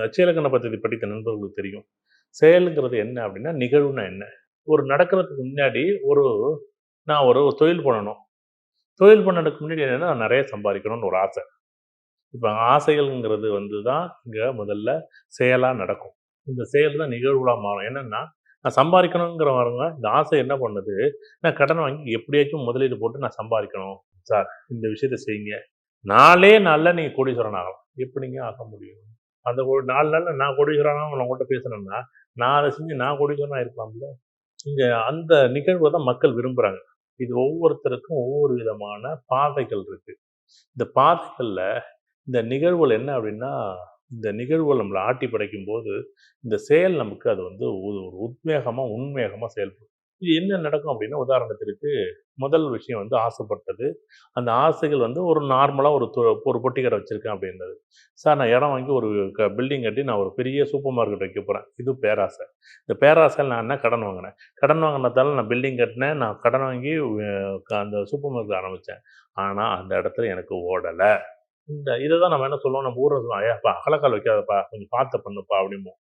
அட்சயலக்கண பദ്ധதி படித்த நண்பர்களுக்கு தெரியும். செயலுங்கிறது என்ன அப்படின்னா, நிகழ்வுனா என்ன? ஒரு நடக்கிறதுக்கு முன்னாடி நான் ஒரு தொழில் பண்ணணும். தொழில் பண்ணதுக்கு முன்னாடி என்னன்னா, நான் நெறைய சம்பாரிக்கணும்னு ஒரு ஆசை. இப்ப ஆசைகள்ங்கிறது வந்து தான் இங்க முதல்ல செயலா நடக்கும். இந்த செயல் தான் நிகழ்வுகளா மாறும். என்னன்னா, நான் சம்பாரிக்கணுங்கிறவங்க இந்த ஆசை என்ன பண்ணுது, நான் கடன் வாங்கி எப்படியாச்சும் முதலீடு போட்டு நான் சம்பாரிக்கணும். சார் இந்த விஷயத்த செய்யுங்க. 4 நாள்ல நீங்க கோடீஸ்வரன் ஆகலாம். எப்படிங்க ஆக முடியும்? அந்த ஒரு 4 நாள்ல நான் கோடீஸ்வரனா நான் உங்கள்ட்ட பேசுனேன்னா, நான் அத செஞ்சு நான் கோடீஸ்வரனா ஆயிருக்கலாம்ல. இங்க அந்த நிகழ்வ தான் மக்கள் விரும்புறாங்க. இது ஒவ்வொருத்தருக்கும் ஒவ்வொரு விதமான பாதைகள் இருக்கு. இந்த பாதைகள்ல இந்த நிகழ்வுகள் என்ன அப்படின்னா, இந்த நிகழ்வுகள் நம்மள ஆட்டி படைக்கும்போது, இந்த செயல் நமக்கு அது வந்து ஒரு உத்வேகமா, உண்வேகமா செயல்படும். இது என்ன நடக்கும் அப்படின்னா, உதாரணத்திற்கு முதல் விஷயம் வந்து ஆசைப்பட்டது. அந்த ஆசைகள் வந்து ஒரு நார்மலா ஒரு பொட்டி கடை வச்சிருக்கேன் அப்படின்றது. சார் நான் இடம் வாங்கி ஒரு பில்டிங் கட்டி நான் ஒரு பெரிய சூப்பர் மார்க்கெட் வைக்க போறேன். இது பேராசை. இந்த பேராசையில நான் என்ன கடன் வாங்கினேன். கடன் வாங்கினதால நான் பில்டிங் கட்டினேன். நான் கடன் வாங்கி அந்த சூப்பர் மார்க்கெட் ஆரம்பிச்சேன். ஆனா, அந்த இடத்துல எனக்கு ஓடல. இத தான் நம்ம என்ன சொல்லுவோம், நம்ம ஊர்ல சொல்லுவோம், "ஏப்பா அகலக்கால் வைக்காதப்பா, கொஞ்சம் பார்த்து பண்ணுப்பா" அப்படிம்போம்.